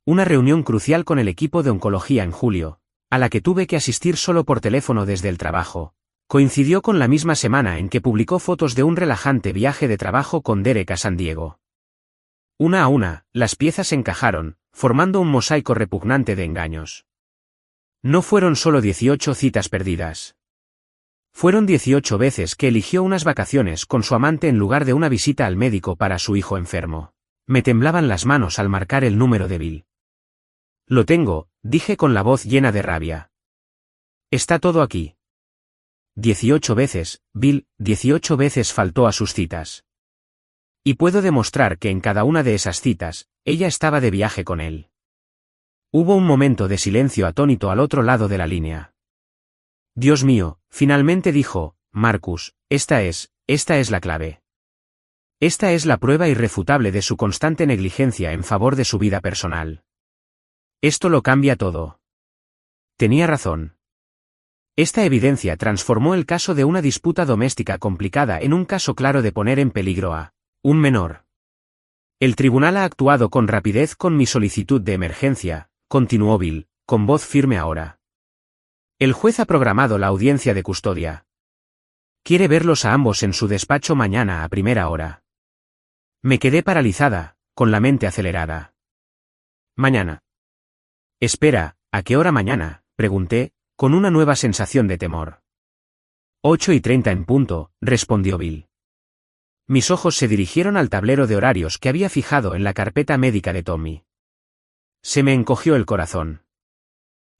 Una reunión crucial con el equipo de oncología en julio, a la que tuve que asistir solo por teléfono desde el trabajo, coincidió con la misma semana en que publicó fotos de un relajante viaje de trabajo con Derek a San Diego. Una a una, las piezas encajaron, formando un mosaico repugnante de engaños. No fueron solo 18 citas perdidas. Fueron 18 veces que eligió unas vacaciones con su amante en lugar de una visita al médico para su hijo enfermo. Me temblaban las manos al marcar el número de Bill. Lo tengo, dije con la voz llena de rabia. Está todo aquí. 18 veces, Bill, 18 veces faltó a sus citas. Y puedo demostrar que en cada una de esas citas, ella estaba de viaje con él. Hubo un momento de silencio atónito al otro lado de la línea. Dios mío, finalmente dijo, Marcus, esta es la clave. Esta es la prueba irrefutable de su constante negligencia en favor de su vida personal. Esto lo cambia todo. Tenía razón. Esta evidencia transformó el caso de una disputa doméstica complicada en un caso claro de poner en peligro a un menor. El tribunal ha actuado con rapidez con mi solicitud de emergencia, continuó Bill, con voz firme ahora. El juez ha programado la audiencia de custodia. Quiere verlos a ambos en su despacho mañana a primera hora. Me quedé paralizada, con la mente acelerada. Mañana. Espera, ¿a qué hora mañana?, pregunté, con una nueva sensación de temor. 8:30 en punto, respondió Bill. Mis ojos se dirigieron al tablero de horarios que había fijado en la carpeta médica de Tommy. Se me encogió el corazón.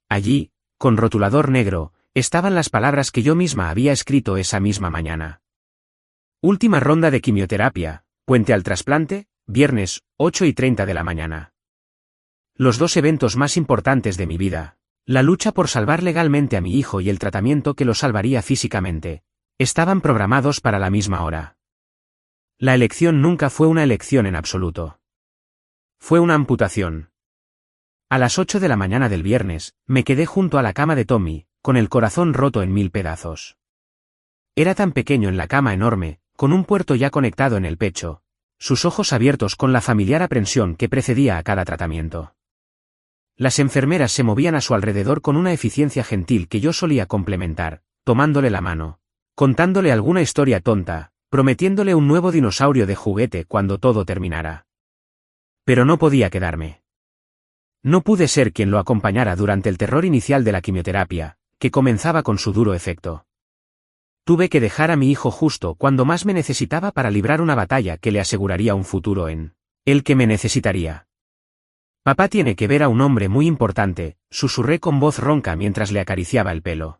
Allí, con rotulador negro, estaban las palabras que yo misma había escrito esa misma mañana. Última ronda de quimioterapia, puente al trasplante, viernes, 8:30 de la mañana. Los dos eventos más importantes de mi vida, la lucha por salvar legalmente a mi hijo y el tratamiento que lo salvaría físicamente, estaban programados para la misma hora. La elección nunca fue una elección en absoluto. Fue una amputación. A las 8 de la mañana del viernes, me quedé junto a la cama de Tommy, con el corazón roto en 1000 pedazos. Era tan pequeño en la cama enorme, con un puerto ya conectado en el pecho, sus ojos abiertos con la familiar aprensión que precedía a cada tratamiento. Las enfermeras se movían a su alrededor con una eficiencia gentil que yo solía complementar, tomándole la mano, contándole alguna historia tonta, prometiéndole un nuevo dinosaurio de juguete cuando todo terminara. Pero no podía quedarme. No pude ser quien lo acompañara durante el terror inicial de la quimioterapia, que comenzaba con su duro efecto. Tuve que dejar a mi hijo justo cuando más me necesitaba para librar una batalla que le aseguraría un futuro en el que me necesitaría. Papá tiene que ver a un hombre muy importante, susurré con voz ronca mientras le acariciaba el pelo.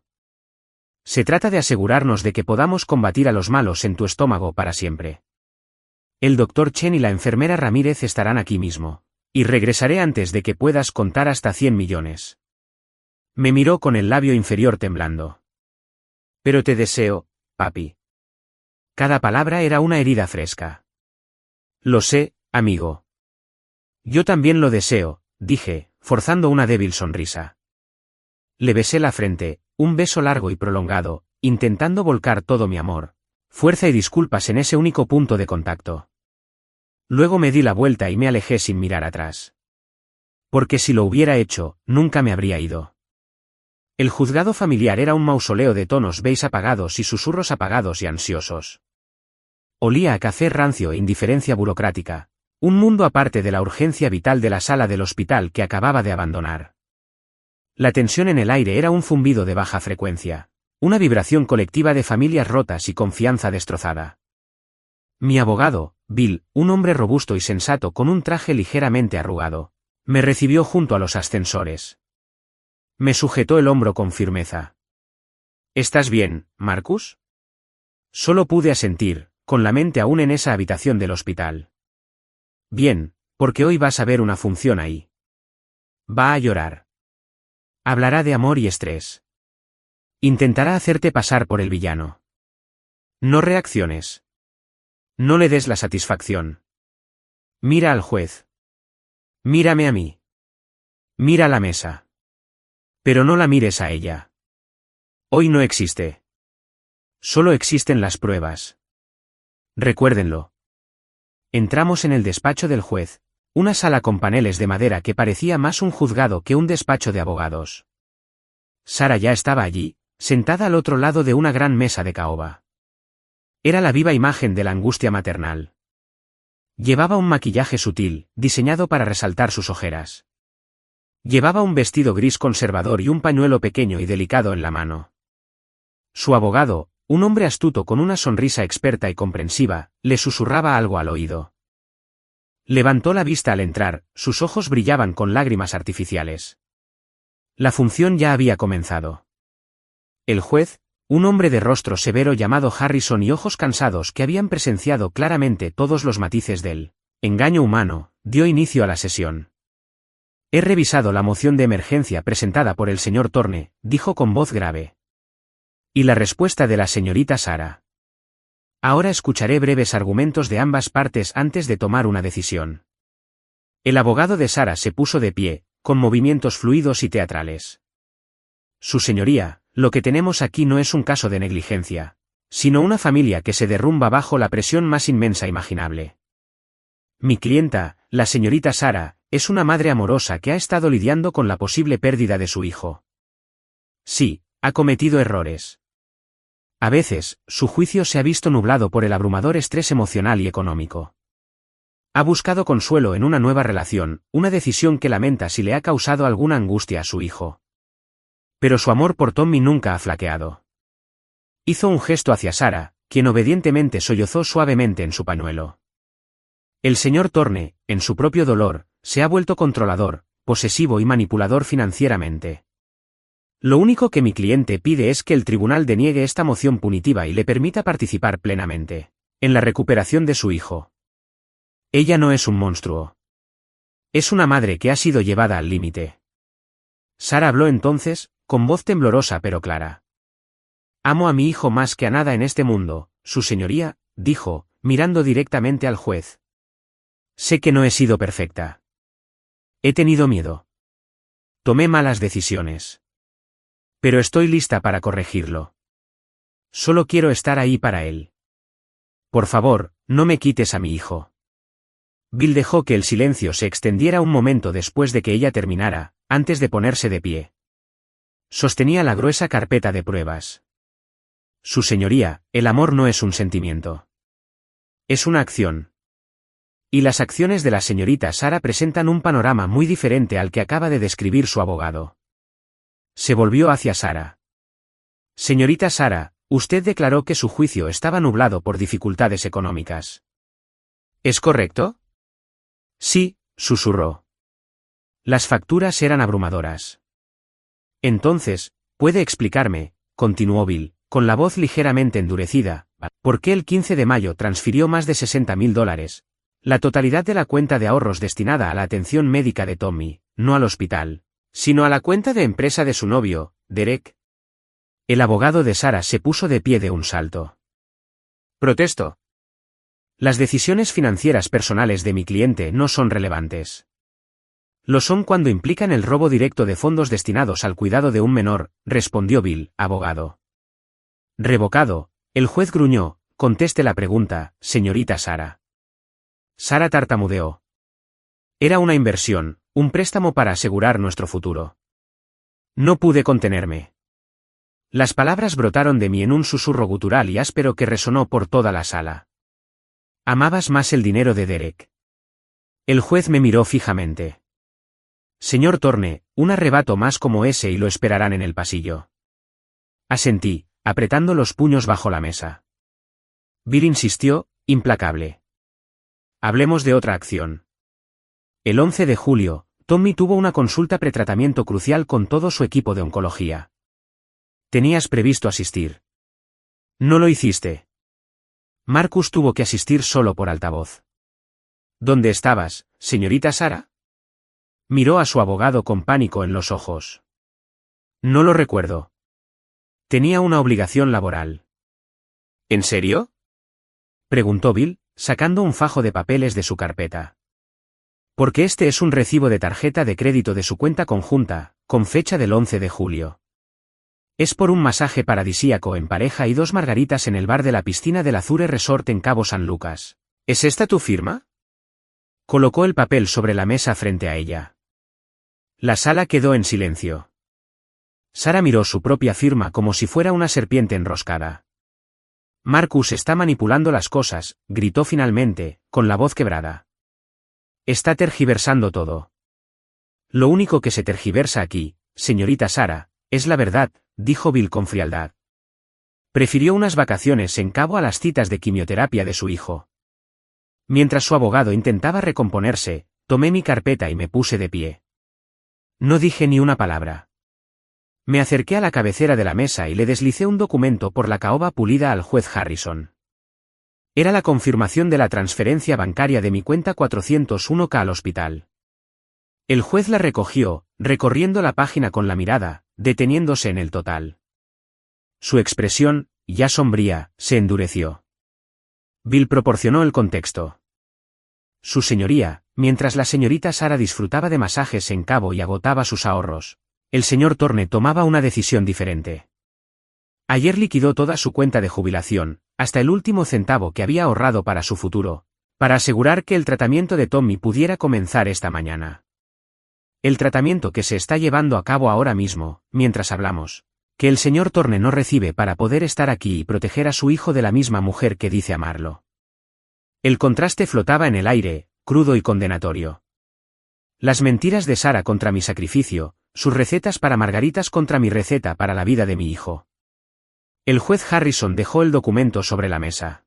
Se trata de asegurarnos de que podamos combatir a los malos en tu estómago para siempre. El doctor Chen y la enfermera Ramírez estarán aquí mismo. Y regresaré antes de que puedas contar hasta 100 millones. Me miró con el labio inferior temblando. Pero te deseo, papi. Cada palabra era una herida fresca. Lo sé, amigo. Yo también lo deseo, dije, forzando una débil sonrisa. Le besé la frente, un beso largo y prolongado, intentando volcar todo mi amor, fuerza y disculpas en ese único punto de contacto. Luego me di la vuelta y me alejé sin mirar atrás. Porque si lo hubiera hecho, nunca me habría ido. El juzgado familiar era un mausoleo de tonos beige apagados y susurros apagados y ansiosos. Olía a café rancio e indiferencia burocrática, un mundo aparte de la urgencia vital de la sala del hospital que acababa de abandonar. La tensión en el aire era un zumbido de baja frecuencia, una vibración colectiva de familias rotas y confianza destrozada. Mi abogado, Bill, un hombre robusto y sensato con un traje ligeramente arrugado, me recibió junto a los ascensores. Me sujetó el hombro con firmeza. ¿Estás bien, Marcus? Solo pude asentir, con la mente aún en esa habitación del hospital. Bien, porque hoy vas a ver una función ahí. Va a llorar. Hablará de amor y estrés. Intentará hacerte pasar por el villano. No reacciones. No le des la satisfacción. Mira al juez. Mírame a mí. Mira la mesa. Pero no la mires a ella. Hoy no existe. Solo existen las pruebas. Recuérdenlo. Entramos en el despacho del juez, una sala con paneles de madera que parecía más un juzgado que un despacho de abogados. Sara ya estaba allí, sentada al otro lado de una gran mesa de caoba. Era la viva imagen de la angustia maternal. Llevaba un maquillaje sutil, diseñado para resaltar sus ojeras. Llevaba un vestido gris conservador y un pañuelo pequeño y delicado en la mano. Su abogado, un hombre astuto con una sonrisa experta y comprensiva, le susurraba algo al oído. Levantó la vista al entrar, sus ojos brillaban con lágrimas artificiales. La función ya había comenzado. El juez, un hombre de rostro severo llamado Harrison y ojos cansados que habían presenciado claramente todos los matices del engaño humano, dio inicio a la sesión. He revisado la moción de emergencia presentada por el señor Thorne, dijo con voz grave. Y la respuesta de la señorita Sarah. Ahora escucharé breves argumentos de ambas partes antes de tomar una decisión. El abogado de Sarah se puso de pie, con movimientos fluidos y teatrales. Su señoría, lo que tenemos aquí no es un caso de negligencia, sino una familia que se derrumba bajo la presión más inmensa imaginable. Mi clienta, la señorita Sarah, es una madre amorosa que ha estado lidiando con la posible pérdida de su hijo. Sí, ha cometido errores. A veces, su juicio se ha visto nublado por el abrumador estrés emocional y económico. Ha buscado consuelo en una nueva relación, una decisión que lamenta si le ha causado alguna angustia a su hijo. Pero su amor por Tommy nunca ha flaqueado. Hizo un gesto hacia Sarah, quien obedientemente sollozó suavemente en su pañuelo. El señor Thorne, en su propio dolor, se ha vuelto controlador, posesivo y manipulador financieramente. Lo único que mi cliente pide es que el tribunal deniegue esta moción punitiva y le permita participar plenamente en la recuperación de su hijo. Ella no es un monstruo. Es una madre que ha sido llevada al límite. Sarah habló entonces, con voz temblorosa pero clara. Amo a mi hijo más que a nada en este mundo, su señoría, dijo, mirando directamente al juez. Sé que no he sido perfecta. He tenido miedo. Tomé malas decisiones. Pero estoy lista para corregirlo. Solo quiero estar ahí para él. Por favor, no me quites a mi hijo. Bill dejó que el silencio se extendiera un momento después de que ella terminara, antes de ponerse de pie. Sostenía la gruesa carpeta de pruebas. Su señoría, el amor no es un sentimiento. Es una acción. Y las acciones de la señorita Sarah presentan un panorama muy diferente al que acaba de describir su abogado. Se volvió hacia Sarah. Señorita Sarah, usted declaró que su juicio estaba nublado por dificultades económicas. ¿Es correcto? Sí, susurró. Las facturas eran abrumadoras. Entonces, ¿puede explicarme, continuó Bill, con la voz ligeramente endurecida, por qué el 15 de mayo transfirió más de $60,000, la totalidad de la cuenta de ahorros destinada a la atención médica de Tommy, no al hospital, sino a la cuenta de empresa de su novio, Derek? El abogado de Sarah se puso de pie de un salto. Protesto. Las decisiones financieras personales de mi cliente no son relevantes. Lo son cuando implican el robo directo de fondos destinados al cuidado de un menor, respondió Bill, abogado. Revocado, el juez gruñó, conteste la pregunta, señorita Sarah. Sarah tartamudeó. Era una inversión, un préstamo para asegurar nuestro futuro. No pude contenerme. Las palabras brotaron de mí en un susurro gutural y áspero que resonó por toda la sala. Amabas más el dinero de Derek. El juez me miró fijamente. Señor Thorne, un arrebato más como ese y lo esperarán en el pasillo. Asentí, apretando los puños bajo la mesa. Bill insistió, implacable. Hablemos de otra acción. El 11 de julio, Tommy tuvo una consulta pretratamiento crucial con todo su equipo de oncología. Tenías previsto asistir. No lo hiciste. Marcus tuvo que asistir solo por altavoz. ¿Dónde estabas, señorita Sarah? Miró a su abogado con pánico en los ojos. No lo recuerdo. Tenía una obligación laboral. ¿En serio? Preguntó Bill, sacando un fajo de papeles de su carpeta. Porque este es un recibo de tarjeta de crédito de su cuenta conjunta, con fecha del 11 de julio. Es por un masaje paradisíaco en pareja y 2 margaritas en el bar de la piscina del Azure Resort en Cabo San Lucas. ¿Es esta tu firma? Colocó el papel sobre la mesa frente a ella. La sala quedó en silencio. Sarah miró su propia firma como si fuera una serpiente enroscada. Marcus está manipulando las cosas, gritó finalmente, con la voz quebrada. Está tergiversando todo. Lo único que se tergiversa aquí, señorita Sarah, es la verdad, dijo Bill con frialdad. Prefirió unas vacaciones en Cabo a las citas de quimioterapia de su hijo. Mientras su abogado intentaba recomponerse, tomé mi carpeta y me puse de pie. No dije ni una palabra. Me acerqué a la cabecera de la mesa y le deslicé un documento por la caoba pulida al juez Harrison. Era la confirmación de la transferencia bancaria de mi cuenta 401k al hospital. El juez la recogió, recorriendo la página con la mirada, deteniéndose en el total. Su expresión, ya sombría, se endureció. Bill proporcionó el contexto. Su señoría, mientras la señorita Sara disfrutaba de masajes en Cabo y agotaba sus ahorros, el señor Thorne tomaba una decisión diferente. Ayer liquidó toda su cuenta de jubilación, hasta el último centavo que había ahorrado para su futuro, para asegurar que el tratamiento de Tommy pudiera comenzar esta mañana. El tratamiento que se está llevando a cabo ahora mismo, mientras hablamos, que el señor Thorne no recibe para poder estar aquí y proteger a su hijo de la misma mujer que dice amarlo. El contraste flotaba en el aire, crudo y condenatorio. Las mentiras de Sara contra mi sacrificio, sus recetas para margaritas contra mi receta para la vida de mi hijo. El juez Harrison dejó el documento sobre la mesa.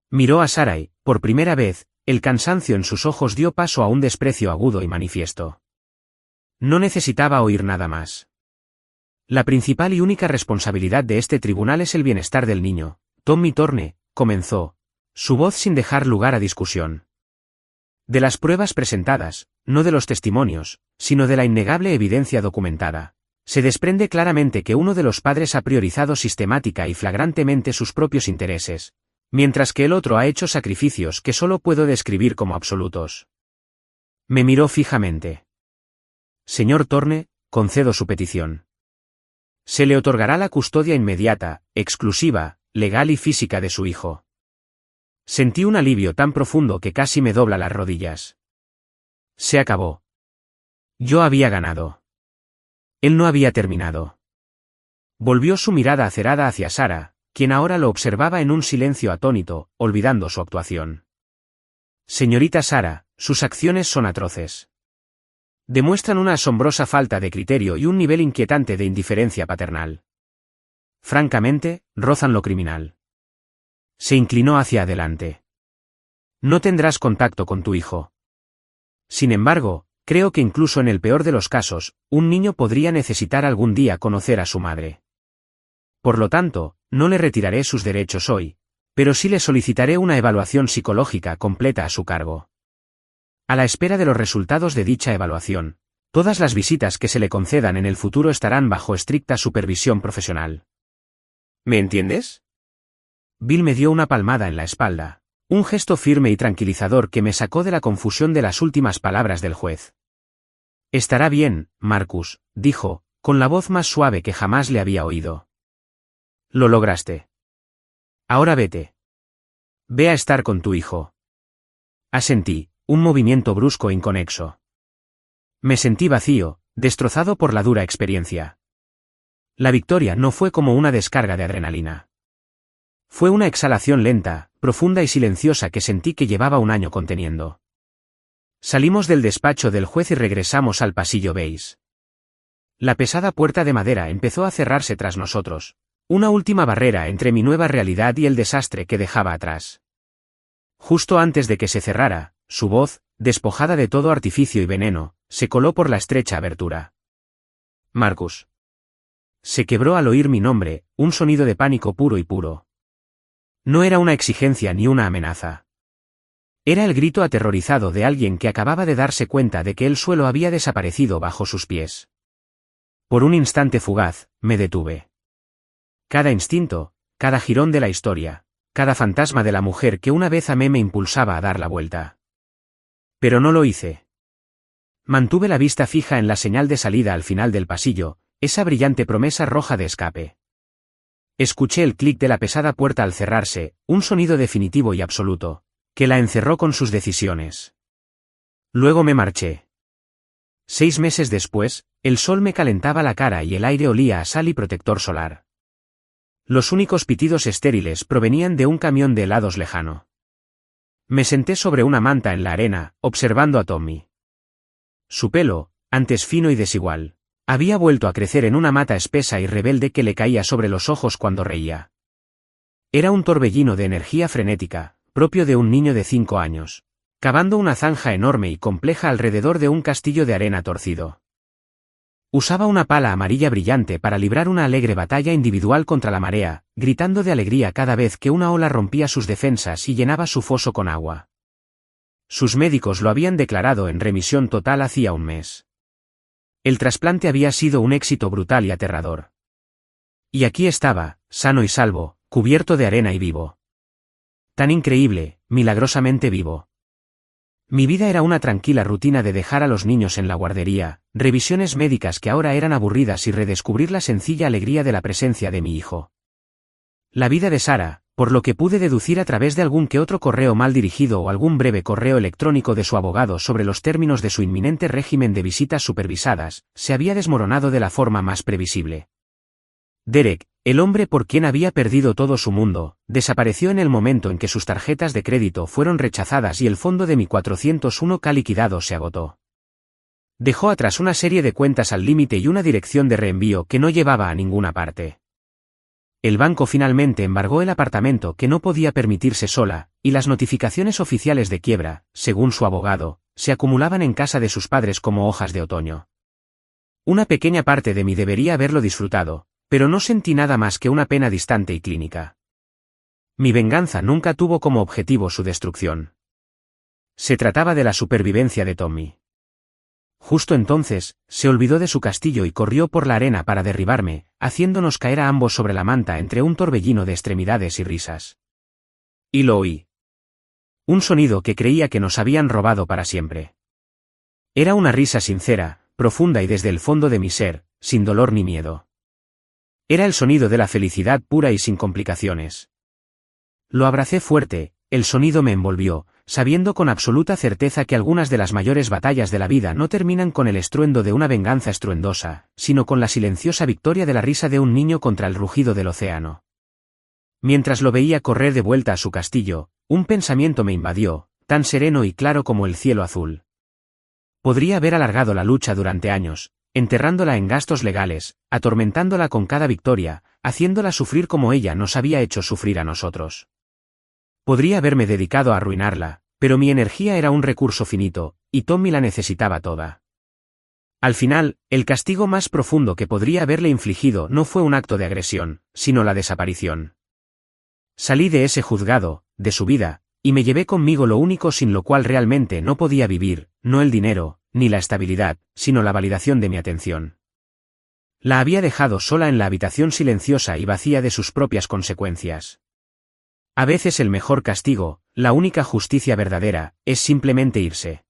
Miró a Sara y, por primera vez, el cansancio en sus ojos dio paso a un desprecio agudo y manifiesto. No necesitaba oír nada más. La principal y única responsabilidad de este tribunal es el bienestar del niño. Tommy Thorne, comenzó, su voz sin dejar lugar a discusión. De las pruebas presentadas, no de los testimonios, sino de la innegable evidencia documentada, se desprende claramente que uno de los padres ha priorizado sistemática y flagrantemente sus propios intereses, mientras que el otro ha hecho sacrificios que solo puedo describir como absolutos. Me miró fijamente. Señor Thorne, concedo su petición. Se le otorgará la custodia inmediata, exclusiva, legal y física de su hijo. Sentí un alivio tan profundo que casi me dobla las rodillas. Se acabó. Yo había ganado. Él no había terminado. Volvió su mirada acerada hacia Sara, quien ahora lo observaba en un silencio atónito, olvidando su actuación. Señorita Sara, sus acciones son atroces. Demuestran una asombrosa falta de criterio y un nivel inquietante de indiferencia paternal. Francamente, rozan lo criminal. Se inclinó hacia adelante. No tendrás contacto con tu hijo. Sin embargo, creo que incluso en el peor de los casos, un niño podría necesitar algún día conocer a su madre. Por lo tanto, no le retiraré sus derechos hoy, pero sí le solicitaré una evaluación psicológica completa a su cargo. A la espera de los resultados de dicha evaluación, todas las visitas que se le concedan en el futuro estarán bajo estricta supervisión profesional. ¿Me entiendes? Bill me dio una palmada en la espalda, un gesto firme y tranquilizador que me sacó de la confusión de las últimas palabras del juez. Estará bien, Marcus, dijo, con la voz más suave que jamás le había oído. Lo lograste. Ahora vete. Ve a estar con tu hijo. Asentí, un movimiento brusco e inconexo. Me sentí vacío, destrozado por la dura experiencia. La victoria no fue como una descarga de adrenalina. Fue una exhalación lenta, profunda y silenciosa que sentí que llevaba un año conteniendo. Salimos del despacho del juez y regresamos al pasillo beige. La pesada puerta de madera empezó a cerrarse tras nosotros, una última barrera entre mi nueva realidad y el desastre que dejaba atrás. Justo antes de que se cerrara, su voz, despojada de todo artificio y veneno, se coló por la estrecha abertura. Marcus. Se quebró al oír mi nombre, un sonido de pánico puro y puro. No era una exigencia ni una amenaza. Era el grito aterrorizado de alguien que acababa de darse cuenta de que el suelo había desaparecido bajo sus pies. Por un instante fugaz, me detuve. Cada instinto, cada jirón de la historia, cada fantasma de la mujer que una vez amé me impulsaba a dar la vuelta. Pero no lo hice. Mantuve la vista fija en la señal de salida al final del pasillo, esa brillante promesa roja de escape. Escuché el clic de la pesada puerta al cerrarse, un sonido definitivo y absoluto, que la encerró con sus decisiones. Luego me marché. 6 meses después, el sol me calentaba la cara y el aire olía a sal y protector solar. Los únicos pitidos estériles provenían de un camión de helados lejano. Me senté sobre una manta en la arena, observando a Tommy. Su pelo, antes fino y desigual, Había vuelto a crecer en una mata espesa y rebelde que le caía sobre los ojos cuando reía. Era un torbellino de energía frenética, propio de un niño de 5 años, cavando una zanja enorme y compleja alrededor de un castillo de arena torcido. Usaba una pala amarilla brillante para librar una alegre batalla individual contra la marea, gritando de alegría cada vez que una ola rompía sus defensas y llenaba su foso con agua. Sus médicos lo habían declarado en remisión total hacía un mes. El trasplante había sido un éxito brutal y aterrador. Y aquí estaba, sano y salvo, cubierto de arena y vivo. Tan increíble, milagrosamente vivo. Mi vida era una tranquila rutina de dejar a los niños en la guardería, revisiones médicas que ahora eran aburridas y redescubrir la sencilla alegría de la presencia de mi hijo. La vida de Sara, por lo que pude deducir a través de algún que otro correo mal dirigido o algún breve correo electrónico de su abogado sobre los términos de su inminente régimen de visitas supervisadas, se había desmoronado de la forma más previsible. Derek, el hombre por quien había perdido todo su mundo, desapareció en el momento en que sus tarjetas de crédito fueron rechazadas y el fondo de mi 401k liquidado se agotó. Dejó atrás una serie de cuentas al límite y una dirección de reenvío que no llevaba a ninguna parte. El banco finalmente embargó el apartamento que no podía permitirse sola, y las notificaciones oficiales de quiebra, según su abogado, se acumulaban en casa de sus padres como hojas de otoño. Una pequeña parte de mí debería haberlo disfrutado, pero no sentí nada más que una pena distante y clínica. Mi venganza nunca tuvo como objetivo su destrucción. Se trataba de la supervivencia de Tommy. Justo entonces, se olvidó de su castillo y corrió por la arena para derribarme, haciéndonos caer a ambos sobre la manta entre un torbellino de extremidades y risas. Y lo oí. Un sonido que creía que nos habían robado para siempre. Era una risa sincera, profunda y desde el fondo de mi ser, sin dolor ni miedo. Era el sonido de la felicidad pura y sin complicaciones. Lo abracé fuerte, el sonido me envolvió, sabiendo con absoluta certeza que algunas de las mayores batallas de la vida no terminan con el estruendo de una venganza estruendosa, sino con la silenciosa victoria de la risa de un niño contra el rugido del océano. Mientras lo veía correr de vuelta a su castillo, un pensamiento me invadió, tan sereno y claro como el cielo azul. Podría haber alargado la lucha durante años, enterrándola en gastos legales, atormentándola con cada victoria, haciéndola sufrir como ella nos había hecho sufrir a nosotros. Podría haberme dedicado a arruinarla, pero mi energía era un recurso finito, y Tommy la necesitaba toda. Al final, el castigo más profundo que podría haberle infligido no fue un acto de agresión, sino la desaparición. Salí de ese juzgado, de su vida, y me llevé conmigo lo único sin lo cual realmente no podía vivir, no el dinero, ni la estabilidad, sino la validación de mi atención. La había dejado sola en la habitación silenciosa y vacía de sus propias consecuencias. A veces el mejor castigo, la única justicia verdadera, es simplemente irse.